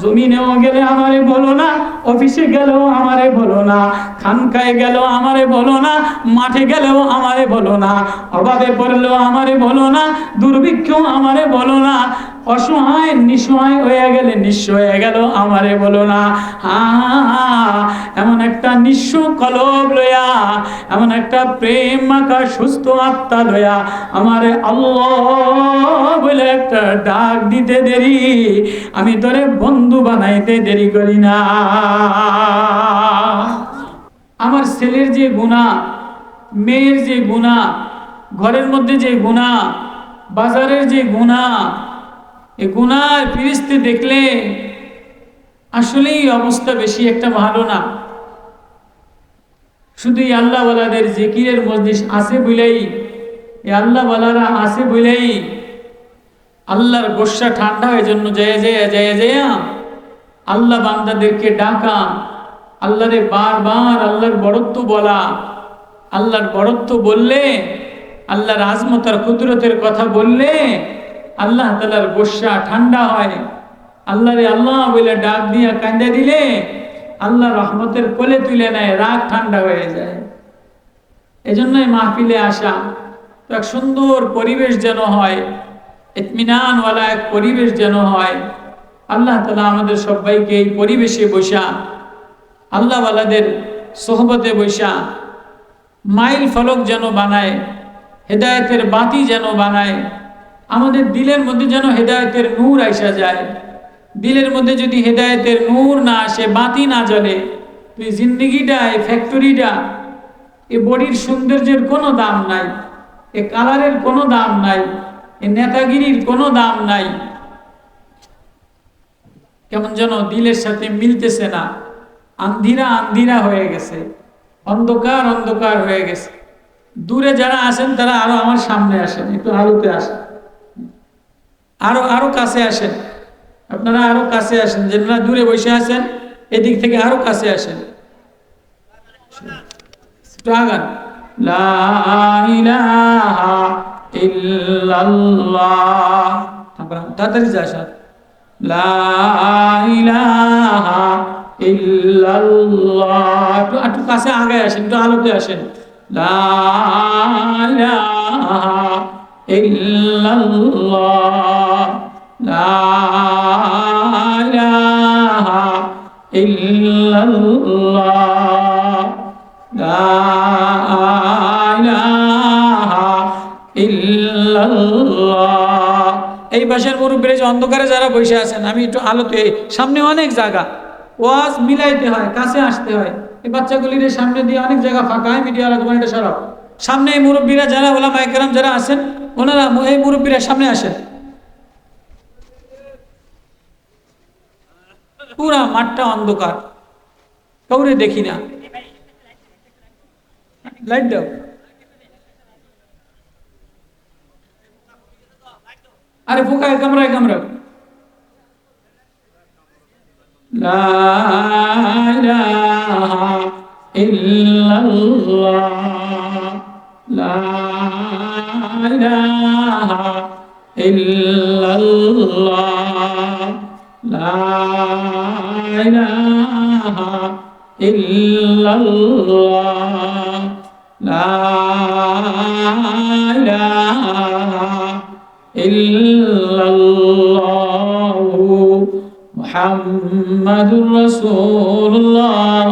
জমিনেও গেলে আমারে বলো না, অফিসে গেলেও আমারে বলো না, খানকায় গেলেও আমারে বলো না, মাঠে গেলেও আমারে বলো না, অভাবে পড়লেও আমারে বলো না, দুর্ভিক্ষেও আমারে বলো না, অসহায় নিঃসহায় হয়ে গেলে নিঃস্ব হয়ে গেল আমারে বলো না। এমন একটা নিঃস্ব কলব লয়া, এমন একটা প্রেম মাখা সুস্থ আত্মা লয়া আমারে আল্লাহ বলে একটা ডাক দিতে দেরি, আমি তোরে বন্ধু বানাইতে দেরি করি না। আমার ছেলের যে গুনাহ, মেয়ের যে গুনাহ, ঘরের মধ্যে যে গুনাহ, বাজারের যে গুনাহ, এই গুনার ফিরিস্তি দেখলে আসলেই অবস্থা বেশি একটা ভালো না। শুধু এই আল্লাহওয়ালাদের জিকিরের মজলিস আছে বলেই, এই আল্লাহওয়ালারা আছে বলেই আল্লাহর গোসা ঠান্ডা হয়ে জন্য জয় আল্লাহ বান্দাদেরকে ডাকা, আল্লাহরে বারবার আল্লাহর বড়ত্ব বলা। আল্লাহর বড়ত্ব বললে, আল্লাহর আজমত আর কুদরতের কথা বললে আল্লাহ তাআলার গোসা ঠান্ডা হয়। আল্লাহরে আল্লাহ বলে ডাক দিয়া কান্দে দিলে আল্লাহ রহমতের কোলে তুলে নেয়, রাগ ঠান্ডা হয়ে যায়। এজন্যই মাহফিলে আসা, তো এক সুন্দর পরিবেশ যেন হয়, ইতমিনানওয়ালা এক পরিবেশ যেন হয়। আল্লাহ তাআলা আমাদের সবাইকে এই পরিবেশে বসা, আল্লাহওয়ালাদের সোহবতে বসা মাইল ফলক যেন বানায়, হেদায়েতের বাতি যেন বানায়। আমাদের দিলের মধ্যে যেন হেদায়েতের নূর আইসা যায়। দিলের মধ্যে যদি হেদায়েতের নূর না আসে, বাতি না জ্বলে, তুই জিন্দিগিটা, এই ফ্যাক্টরিটা, এই বডির সৌন্দর্যের কোনো দাম নাই, এ কালারের কোনো দাম নাই, এ নেতাগিরির কোনো দাম নাই। কেমন যেন দিলের সাথে মিলতেছে না, আন্ধিরা আন্ধিরা হয়ে গেছে, অন্ধকার অন্ধকার হয়ে গেছে। দূরে যারা আসেন তারা আরো আমার সামনে আসেন, একটু আলোতে আসেন, আরো কাছে আসেন। আপনারা আরো কাছে আসেন, যারা দূরে বসে আছেন এদিক থেকে আরো কাছে আসেন। একটু আগান। লা ইলাহা ইল্লাল্লাহ, তাড়াতাড়ি যা আসেন। লা ইলাহা ইল্লাল্লাহ, একটু কাছে আগে আসেন, একটু আলোতে আসেন। লা ইলাহা ইল্লাল্লাহ, লা ইলাহা ইল্লাল্লাহ, লা ইলাহা ইল্লাল্লাহ। এই পাশের মুরব্বীরা যে অন্ধকারে যারা বসে আছেন, আমি একটু আলোতে, সামনে অনেক জায়গা, ওয়াজ মিলাইতে হয়, কাছে আসতে হয়। এই বাচ্চাগুলির সামনে দিয়ে অনেক জায়গা ফাঁকা হয়, মিডিয়াওয়ালা তোমার এটা সরাও। সামনে এই মুরব্বীরা যারা, ওলামা ইকরাম যারা আছেন, ওনারা এই মুরব্বীরা সামনে আসেন। পুরা মাঠটা অন্ধকার, কাউরে দেখি না। লাইট দাও। আরে ফুকায় কামরায় কামরা। লা ইলাহা ইল্লাল্লাহ, লা ইলাহা ইল্লাল্লাহ, লা ইলাহা ইল্লাল্লাহ, লা ইলাহা ইল্লাল্লাহু মুহাম্মাদুর রাসূলুল্লাহ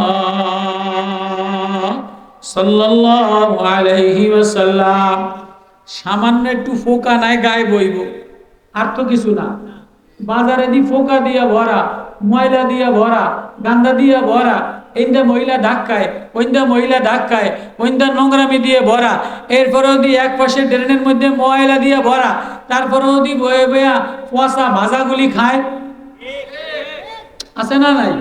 সাল্লাল্লাহু আলাইহি ওয়াসাল্লাম। সামান্য একটু ফোকা নাই গায়ে বইব, আর তো কিছু না। বাজারে দি ফোকা দিয়া ভরা, ময়লা দিয়া ভরা, গান্দা দিয়া ভরা, এইন্দা মহিলা ধাক্কায়, ওইন্দা মহিলা ধাক্কায়, ওইন্দা নোংরামি দিয়ে ভরা। এরপরেও দি এক পাশে ড্রেনের মধ্যে ময়লা দিয়ে ভরা, তারপরেও দি বয়ে বয়া পচা ভাজাগুলি খায়, আছে না নাই?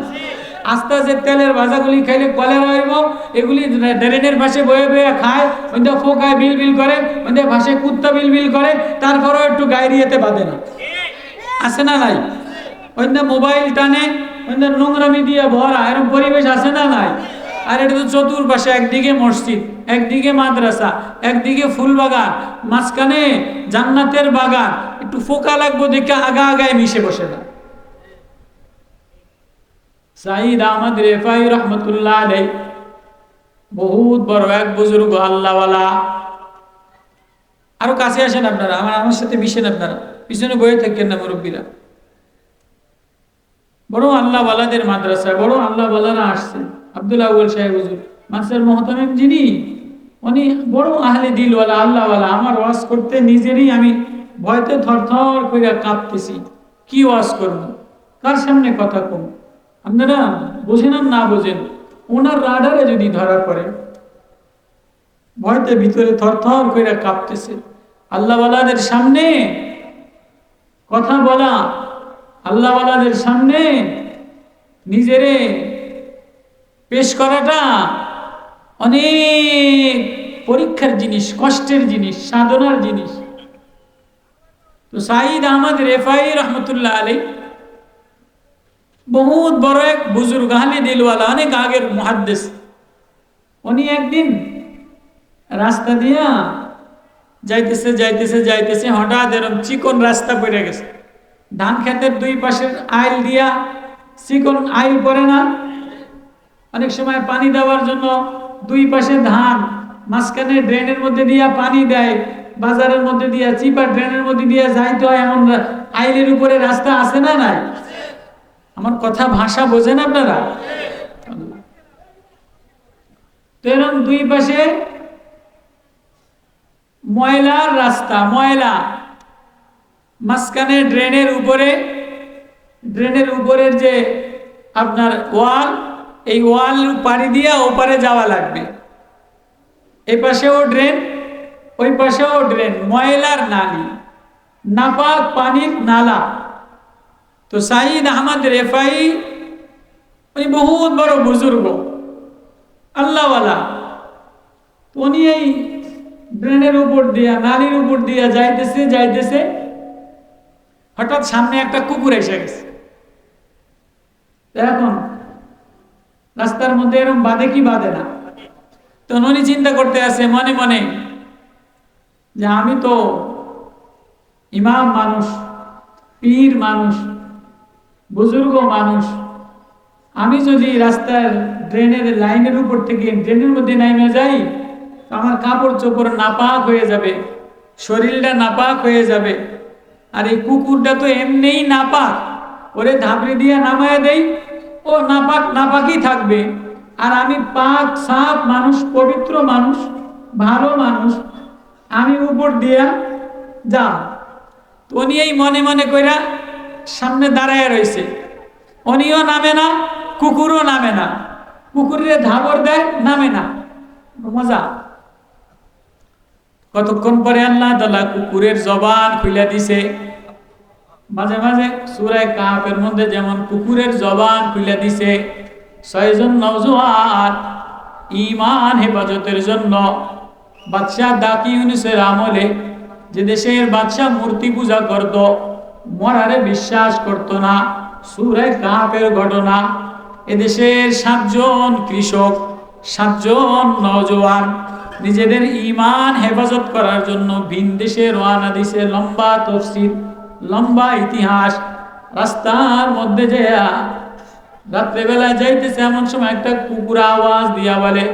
আস্তে আস্তে তেলের ভাজাগুলি খাইলে কলেরা হইব, এগুলি ড্রেনের পাশে বয়ে বয়ে খায়, ওইন্দা ফোকায় বিল বিল করে, ওইন্দা ভাষে কুত্তা বিল বিল করে, তারপরেও একটু গায়রিয়াতে বাঁধে না, আছে না নাই? ওইন্দা মোবাইল টানে, ওইন্দা নোংরামি দিয়ে ভরা, এরকম পরিবেশ আছে না নাই? আর এটা তো চতুর্পাশে, একদিকে মসজিদ, একদিকে মাদ্রাসা, একদিকে ফুল বাগান, মাঝখানে জান্নাতের বাগান। একটু ফোকা লাগবো দেখে আগা আগায় মিশে বসে না। সাইদ আহমদ রেফাই রহমতুল্লাহ আলাইহি বহুত বড় এক বুজুর্গ আল্লাহওয়ালা। আরো কাছে আসেন আপনারা, আমার সাথে মিশেন, আপনারা পিছনে বয়ে থাকেন না মুরব্বীরা। বড় আল্লাহওয়ালাদের মাদ্রাসায় বড় আল্লাহওয়ালারা আসছেন। আব্দুল আউয়াল সাহেব হুজুর মাসের মুহতামিম যিনি, উনি বড় আহলে দিলওয়ালা আল্লাহওয়ালা। আমার ওয়াজ করতে নিজেরই আমি ভয়তে থরথর করে কাঁপতেছি, কি ওয়াজ করব, কার সামনে কথা কম। আপনারা বোঝেন আর না বোঝেন, ওনার রাডারে যদি ধরা পড়ে ভয়তে ভিতরে থরথর করে কাঁপতেছে। আল্লাহওয়ালাদের সামনে কথা বলা, আল্লাহওয়ালাদের সামনে নিজেরে পেশ করাটা অনেক পরীক্ষার জিনিস, কষ্টের জিনিস, সাধনার জিনিস। তো সাইদ আহমদ রেফাই রহমতুল্লাহ আলাইহি বহুত বড় এক বুজুর্গ আহলে দিলওয়ালা, অনেক আগের মুহাদ্দিস। উনি একদিন রাস্তা দিয়া যাইতেছে যাইতেছে যাইতেছে, হঠাৎ এরকম চিকন রাস্তা পড়ে গেছে। ধান খেতের দুই পাশের আইল দিয়া, চিকন আইল পড়ে না, অনেক সময় পানি দেওয়ার জন্য দুই পাশে ধান, মাঝখানে ড্রেনের মধ্যে দিয়া পানি দেয়, বাজারের মধ্যে দিয়া চিপা ড্রেনের মধ্যে দিয়া যাইতে হয়, এমন আইলের উপরে রাস্তা আছে না নাই? আমার কথা ভাষা বোঝেন আপনারা? তো এরকম দুই পাশে ময়লার রাস্তা, ময়লা, মাঝখানে ড্রেনের উপরের যে আপনার ওয়াল, এই ওয়াল পাড়ি দিয়ে ওপারে যাওয়া লাগবে। এই পাশেও ড্রেন, ওই পাশেও ড্রেন, ময়লার নালী, নাপাক পানির নালা। তো সাইদ আহমদ রেফাই উনি বহুত বড় বুজুর্গ আল্লাহওয়ালা। উনি এই ড্রেনের উপর দিয়া, নালীর উপর দিয়া যাইতেছে যাইতেছে, হঠাৎ সামনে একটা কুকুর এসে গেছে। এখন রাস্তার মধ্যে এরকম বাঁধে কি বাঁধে না। তো উনি চিন্তা করতে আছে মনে মনে যে আমি তো ইমাম মানুষ, পীর মানুষ, বুজুর্গ মানুষ, আমি যদি রাস্তার ড্রেনের লাইনের উপর থেকে ড্রেনের মধ্যে নামে যাই, আমার কাপড় চোপড় নাপাক হয়ে যাবে, শরীরটা নাপাক হয়ে যাবে। আর এই কুকুরটা তো এমনিই নাপাক, ওরে ধাপড়ি দিয়ে নামায় দেই, ও নাপাক নাপাকই থাকবে। আর আমি পাক সাফ মানুষ, পবিত্র মানুষ, ভালো মানুষ, আমি উপর দিয়া যা। উনি এই মনে মনে কইরা সামনে দাঁড়ায় রয়েছে। উনিও নামে না, কুকুরও নামে না, কুকুরের ধাবর দেয়, নামে না। মজা। কতক্ষণ পরে আল্লাহ তাআলা কুকুরের জবান খুলে দিছে। মাঝে মাঝে সূরা কাহফের মধ্যে যেমন কুকুরের জবান খুলে দিছে, 6 জন নওজোয়ান ঈমান হেফাজতের জন্য বাদশাহ দাকি ইউনূসের আমলে, যে দেশের বাদশাহ মূর্তি পূজা করত, মরারে বিশ্বাস করত না, সূরা কাহফের ঘটনা। এদেশের 7 জন কৃষক, 7 জন নওজোয়ান নিজেদের ঈমান হেফাজত করার জন্য ভিন দেশে রওনা দিছে। লম্বা তাফসীর, লম্বা ইতিহাস। রাস্তার মধ্যে যে রাত্রেবেলা যাইতেছে, এমন সময় একটা কুকুর আওয়াজ দিয়া বলে,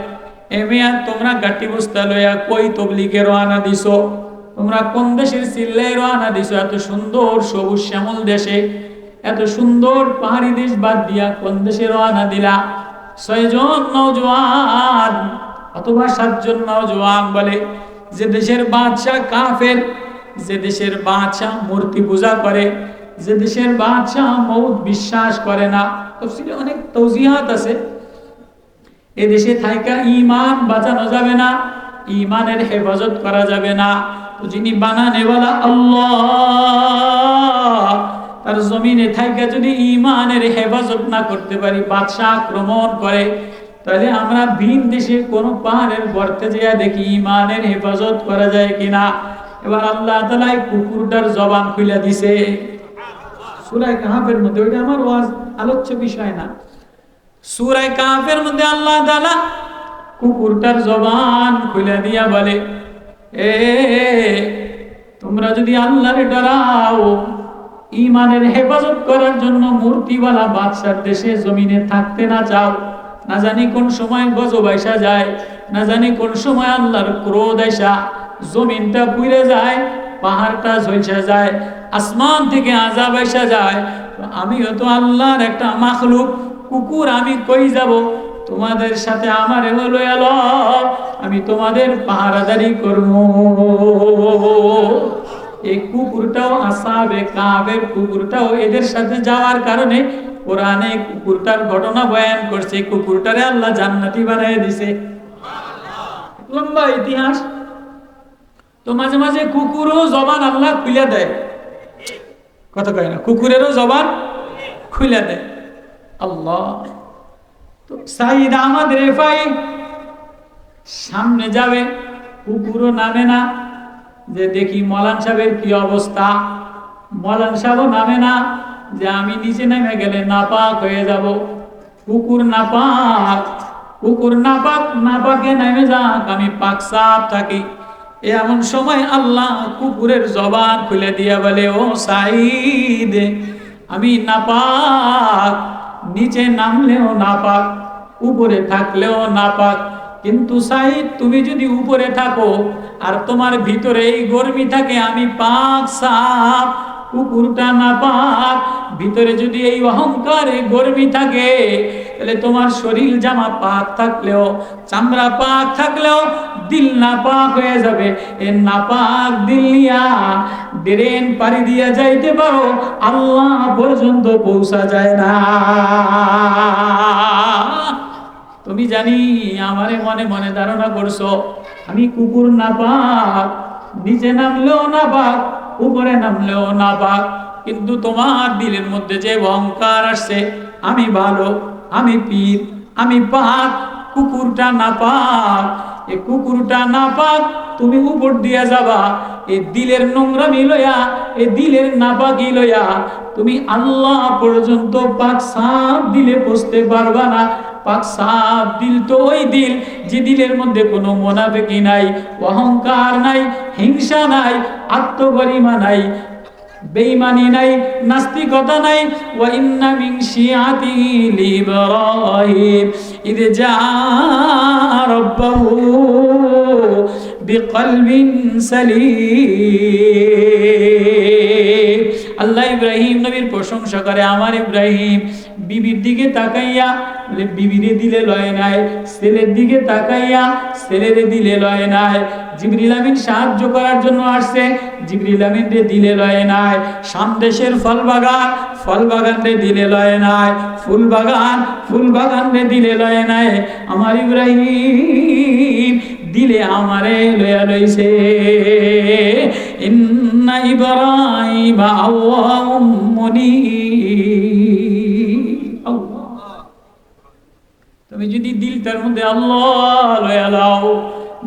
এ মিয়া তোমরা গাটি বস্তা লইয়া কই তবলিগে রওনা দিছো? তোমরা কোন দেশের চিল্লায় রওনা দিছো? এত সুন্দর সবুজ শ্যামল দেশে, এত সুন্দর পাহাড়ি দেশ বাদ দিয়া কোন দেশে রওনা দিলা? 6 জন নওজোয়ান অথবা 7 জন নওজোয়ান বলে, যে দেশের বাদশাহ কাফের, যে দেশের বাদশাহ মূর্তি পূজা করে, যে দেশের বাদশাহ মউত বিশ্বাস করে না। তাফসীরে অনেক তাওজিহাত আছে। এই দেশে থাইকা ঈমান বাঁচানো যাবে না, ঈমানের হেফাজত করা যাবে না। তো যিনি বানানেওয়ালা আল্লাহ, তার জমিনে থাইকা যদি ঈমানের হেফাজত না করতে পারি, বাদশাহ আক্রমণ করে, তাহলে আমরা ভিন দেশে কোন পাহাড়ের গর্তে যেয়ে দেখি ঈমানের হেফাজত করা যায় কিনা। এবার আল্লাহ তাআলা কুকুরটার জবান খুলে দিছে সূরা কাহফের মধ্যে। ওইটা আমার ওয়াজ আলোচ্য বিষয় না। সূরা কাহফের মধ্যে আল্লাহ তাআলা কুকুরটার জবান খুলে দিয়া বলে, এ তোমরা যদি আল্লাহরে ডরাও, ইমানের হেফাজত করার জন্য মূর্তিওয়ালা বাদশার দেশে জমিনে থাকতে না চাও, না জানি কোন সময় গজব আইসা যায়, না জানি কোন সময় আল্লাহর ক্রোধ আইসা জমিনটা পুড়ে যায়, পাহাড়টা ঝলসে যায়, আসমান থেকে আযাব আইসা যায়। আমিও তো আল্লাহর একটা মাখলুক, কুকুর, আমি কই যাব? তোমাদের সাথে আমার হলো এলো, আমি তোমাদের পাহারাদারি করব। এই কুকুরটাও আসহাবে কাহফের কুকুরটাও এদের সাথে যাওয়ার কারণে কোরআনে কুকুরটার ঘটনা বয়ান করছে। কুকুরটারে আল্লাহ জান্নাতি বানায় দিছে। লম্বা ইতিহাস। তো মাঝে মাঝে কুকুরও জবান আল্লাহ খুলে দেয়, কথা কয় না, কুকুরেরও জবান খুলে দেয় আল্লাহ। তো সাইদ আহমদ রেফাই সামনে যাবে, কুকুরও নামে না, যে দেখি মৌলান সাহেবের কি অবস্থা। মৌলান সাহেবও নামে না, যে আমি নিচে নেমে গেলে নাপাক হয়ে যাব। কুকুর নাপাক, কুকুর নাপাক, নাপাকে নেমে যাক, আমি পাক সাফ থাকি। এমন সময় আল্লাহ কুকুরের জবান খুলে দিয়া বলে, ও সাইদ, আমি নাপাক, নিচে নামলেও নাপাক, উপরে থাকলেও নাপাক, কিন্তু সাইদ তুমি যদি উপরে থাকো আর তোমার ভিতরে এই গরমি থাকে, আমি পাক সাফ, কুকুরটা নাপাক। ভিতরে যদি এই অহংকার, এই গরমি থাকে, তাহলে তোমার শরীর জামা পাক থাকলেও, চামড়া পাক থাকলেও দিল নাপাক হয়ে যাবে। এ নাপাক দিল নিয়া ড্রেন পাড়ি দিয়া যাইতে পারো, আল্লাহ পর্যন্ত পৌঁছা যায় না। তুমি জানি আমারে মনে মনে ধারণা করছো আমি কুকুর নাপাক, নিচে নামলেও নাপাক, উপরে নামলেও নাপাক, কিন্তু তোমার দিলের মধ্যে যে অহংকার আসছে, আমি ভালো, আমি পীর, আমি পাক, কুকুরটা নাপাক। এ কুকুরটা নাপাক, তুমি উপর দিয়া যাবা, এ দিলের নোংরামি লইয়া, এ দিলের নাপাকি লইয়া তুমি আল্লাহ পর্যন্ত পাক সাফ দিলে পৌঁছতে পারবা না। পাক সাফ দিল তো ওই দিল যে দিলের মধ্যে কোনো মুনাফিকি নাই, অহংকার নাই, হিংসা নাই, আত্মগরিমা নাই, বেঈমানি নাই, নাস্তিকতা নাই। ওয়া ইন্না মিন শিয়াতিহি ইব্রাহিম ইয জাআ রাব্বাহু বিকলবিন সালিম। আল্লাহ ইব্রাহিম নবীর প্রশংসা করে, আমার ইব্রাহিম বিবির দিকে তাকাইয়া বিবিরে দিলে লয় নাই, ছেলের দিকে তাকাইয়া ছেলেরে দিলে লয় নাই। জিবরিল আমিন সাহায্য করার জন্য আসছে, জিবরিল আমিন রে দিলে লয় নাই। সামদেশের ফল বাগান রে দিলে লয় নাই, ফুল বাগান রে দিলে লয় নাই। আমার ইব্রাহিম দিলে আমারে লয়া লইছে। ইন্না ইব্রাহিম আওয়াহুম মুনীব। আল্লাহ, তুমি যদি দিলটার মধ্যে আল্লাহ লয়া লাও,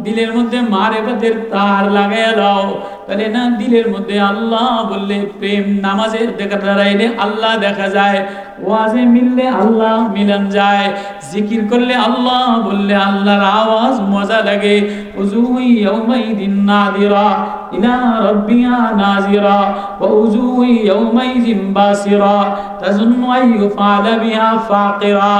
দিলের মধ্যে মারিফতের তার লাগাইয়া দাও, তাহলে না দিলের মধ্যে আল্লাহ বললে প্রেম, নামাজের দেখা দাঁড়াইলে আল্লাহ দেখা যায়, ওয়াজে মিললে আল্লাহ মিলন যায়, জিকির করলে আল্লাহ বললে আল্লাহর আওয়াজ মজা লাগে। উজুই ইয়াউমাইদিন নাদিরা ইলা রাব্বিহা নাজিরা ওয়া উজুই ইয়াউমাইদিন বাসিরা তাজুন্নু আন ইউফআলা বিহা ফাকিরা।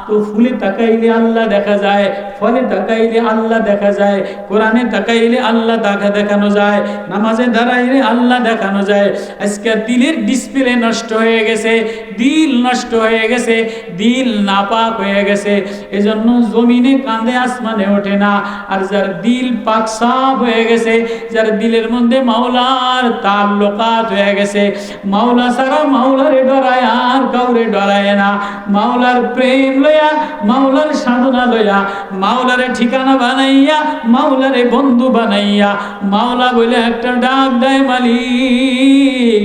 তো ফুলে তাকাইলে আল্লাহ দেখা যায়, ফলে তাকাইলে আল্লাহ দেখা যায়, কোরআনে তাকাইলে আল্লাহ দেখানো যায়, নামাজে দাঁড়াইলে আল্লাহ দেখানো যায়। আজকে দিলের ডিসপ্লে নষ্ট হয়ে গেছে, দিল নষ্ট হয়ে গেছে, দিল নাপাক হয়ে গেছে, এজন্য জমিনে কাঁদে আসমানে ওঠে না। আর যার দিল পাক সাফ হয়ে গেছে, যার দিলের মধ্যে মাওলার তাল্লুকাত হয়ে গেছে, মাওলা ছাড়া মাওলারে ডরায় আর কাউরে ডরায় না। মাওলার প্রেম লইয়া, মাওলার সাধনা লইয়া, মাওলারে ঠিকানা বানাইয়া, মাওলারে বন্ধু বানাইয়া, মাওলা বলে একটা ডাক দেয়, মালিক,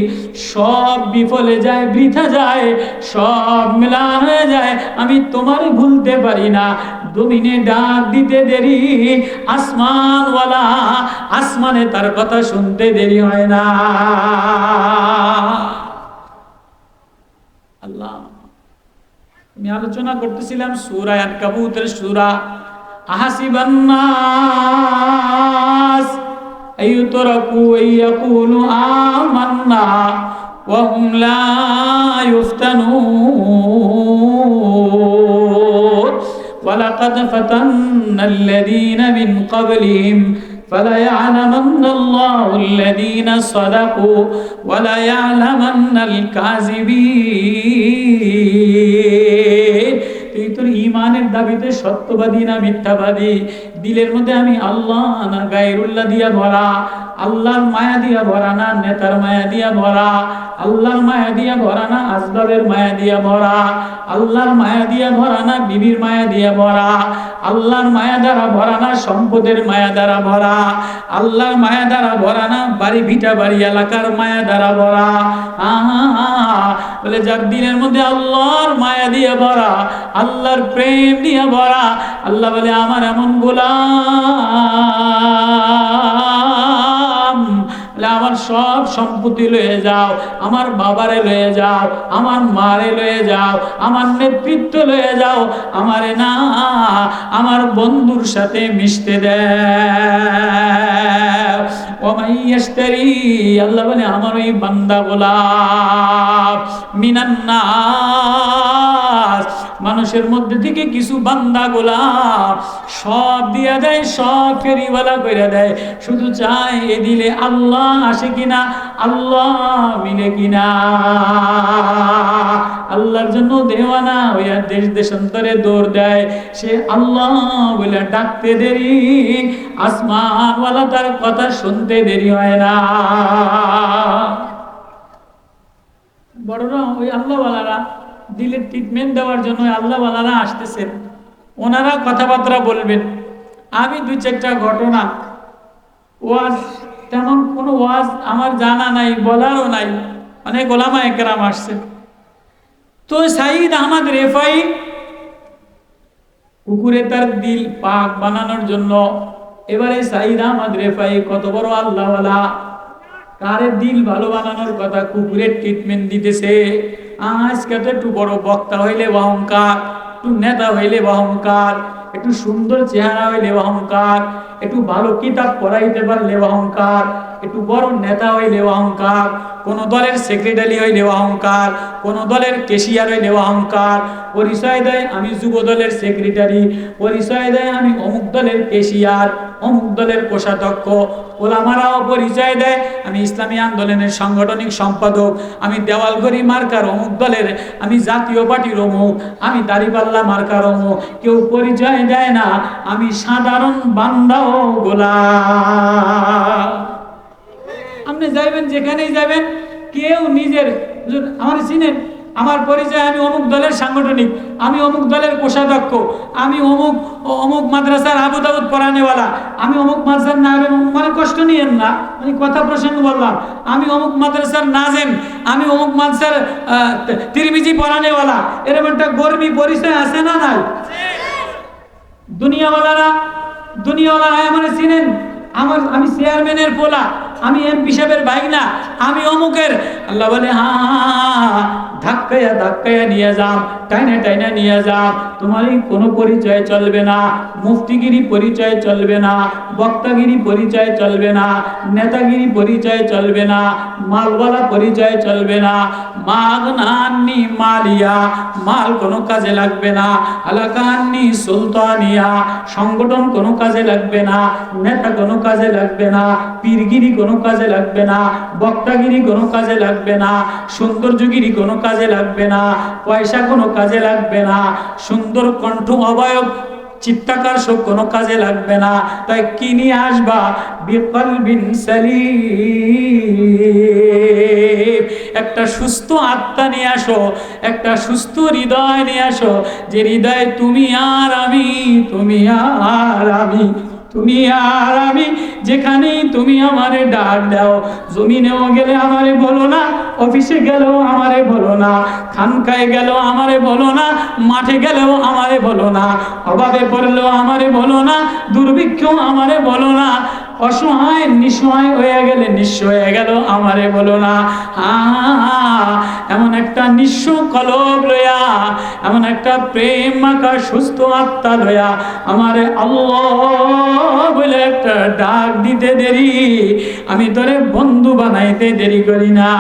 সব বিফলে যায়, বৃথা যায়, সব মেলান হয়ে যায়, আমি তোমারে ভুলতে পারি না। জমিনে ডাক দিতে দেরি, আসমানওয়ালা আসমানে তার কথা শুনতে দেরি হয় না। আল্লাহ, আমি আলোচনা করতেছিলাম সূরা আনকাবুতের সূরা, আহাসিবান নাস আইয়ুতরাকু আইয়াকুলু আমান্না ওয়া হুম লা ইফতানুন ওয়ালাকাদ ফাতান্নাল্লাযীনা মিন ক্বাবলিহিম فليعلمن الله الذين صدقوا وليعلمن الكاذبين তুই তোর ঈমানের দাবিতে সত্যবাদী না মিথ্যাবাদী দিলের মধ্যে আমি আল্লাহ না গায়রুল্লাহ দিয়া ভরা আল্লাহর মায়া দিয়া ভরা না নেতার মায়া দিয়া ভরা আল্লাহর মায়া দিয়া ভরা না আসবাবের মায়া দিয়া ভরা আল্লাহর মায়া দিয়া ভরা না বিবির মায়া দিয়া ভরা আল্লাহর মায়া দ্বারা ভরা না সম্পদের মায়া দ্বারা ভরা আল্লাহর মায়া দ্বারা ভরা না বাড়ি ভিটা বাড়ি এলাকার মায়া দ্বারা ভরা বলে যার দিনের মধ্যে আল্লাহর মায়া দিয়ে ভরা আল্লাহর প্রেম দিয়ে ভরা আল্লাহ বলে আমার এমন গোলাম আমার সব সম্পত্তি লয়ে যাও আমার বাবারে লয়ে যাও আমার মারে লয়ে যাও আমার নেতৃত্ব লয়ে যাও আমারে না আমার বন্ধুর সাথে মিশতে দেয় আল্লাহ বলে আমার ওই বান্দা গোলাম মিনান নাস মানুষের মধ্যে থেকে কিছু বান্দা গোলাম সব দিয়া দেয় সব ফেরিওয়ালা করে দেয় শুধু চায় এ দিলে আল্লাহ আসে কিনা আল্লাহ মিলে কিনা আল্লাহর জন্য দেওয়ানা হইয়া দেশ দেশান্তরে দৌড় দেয় সে আল্লাহ বলে ডাকতে দেরি আসমানওয়ালা তার কথা শুনতে দেরি হয় না বড়রা ওই আল্লাহওয়ালারা দিলের ট্রিটমেন্ট দেওয়ার জন্য আল্লাহওয়ালারা আসতেছেন ওনারা কথাবার্তা বলবেন আমি দুই চারটা ঘটনা ওয়াজ তেমন কোনো ওয়াজ আমার জানা নাই বলারও নাই অনেক ওলামা একরাম আসছে তো সাইদ আহমদ রেফাই কুকুরে তার দিল পাক বানানোর জন্য এবারে সাইদ আহমদ রেফাই কত বড় আল্লাহওয়ালা কারে দিল ভালো বানানোর কথা কুকুরের ট্রিটমেন্ট দিতেছে আজকে তো একটু বড় বক্তা হইলে অহংকার একটু নেতা হইলে অহংকার একটু সুন্দর চেহারা হইলে অহংকার একটু ভালো কিতাব পড়াইতে পারলে অহংকার একটু বড় নেতা হইলে অহংকার কোন দলের সেক্রেটারি হইলে অহংকার কোন দলের কেশিয়ার হইলে অহংকার পরিচয় দেয় আমি যুব দলের সেক্রেটারি পরিচয় দেয় আমি অমুক দলের কেশিয়ার অমুক দলের কোষাধ্যক্ষ ওলামারাও পরিচয় দেয় আমি ইসলামী আন্দোলনের সাংগঠনিক সম্পাদক আমি দেওয়ালঘড়ি মার্কার অমুক দলের আমি জাতীয় পার্টির অমুক আমি দাড়িপাল্লা মার্কার অমুক কেউ পরিচয় দেয় না আমি সাধারণ বান্দাও গোলাম আপনি যাইবেন যেখানেই যাবেন কেউ নিজের আমার চিনেন আমার পরিচয় আমি অমুক দলের সাংগঠনিক আমি অমুক দলের কোষাধ্যক্ষ আমি অমুক অমুক মাদ্রাসার আবু দাউদ পড়ানেওয়ালা আমি অমুক মাদ্রাসার না মানে কষ্ট নিয়েন না আমি কথা প্রসঙ্গ বললাম আমি অমুক মাদ্রাসার নাজেম আমি অমুক মাদ্রাসার তিরমিজি পড়ানেওয়ালা এরকম একটা গর্বী পরিচয় আছে না নাই দুনিয়াওয়ালারা আমার চিনেন আমি চেয়ারম্যানের পোলা আমি এমপি সাহেবের ভাই না আমি অমুকের আল্লাহ বলে ধাক্কায়া নিয়ে যাম টাইনা নিয়ে যাম তোমার কোনো পরিচয় চলবে না মুফতিগিরি পরিচয় চলবে না বক্তাগিরি পরিচয় চলবে না নেতাগিরি পরিচয় চলবে না মালওয়ালা পরিচয় চলবে না মাগনান্নি মালিয়া মাল কোনো কাজে লাগবে না আলাকান্নি সুলতানিয়া সংগঠন কোনো কাজে লাগবে না নেতা কোনো কাজে লাগবে না পীরগিরি কোনো কাজে লাগবে না বক্তাগিরি কোনো কাজে লাগবে না সৌন্দর্যগিরি কোনো কাজে লাগবে না পয়সা কোনো কাজে লাগবে না সুন্দর কণ্ঠ অবয়ব চিত্তাকার সব কোনো কাজে লাগবে না তাই কি নিয়ে আসবা বিকলবিন সালিম একটা সুস্থ আত্মা নিয়ে আসো একটা সুস্থ হৃদয় নিয়ে আসো যে হৃদয় তুমি আর আমি তুমি আর আমি যেখানেই তুমি আমারে ডাক দাও জমিনেও গেলে আমারে বলো না অফিসে গেলেও আমারে বলো না খানকায় গেলেও আমারে বলো না মাঠে গেলেও আমারে বলো না অভাবে পড়লেও আমারে বলো না দুর্ভিক্ষেও আমারে বলো না অসহায় নিঃসহায় হয়ে গেলে, নিঃস্ব হয়ে গেল, আমারে বলো না। এমন একটা নিঃস্ব কলব লয়া, এমন একটা প্রেম মাখা সুস্থ আত্মা লয়া আমারে আল্লাহ বলে একটা ডাক দিতে দেরি, আমি তোরে বন্ধু বানাইতে দেরি করি না।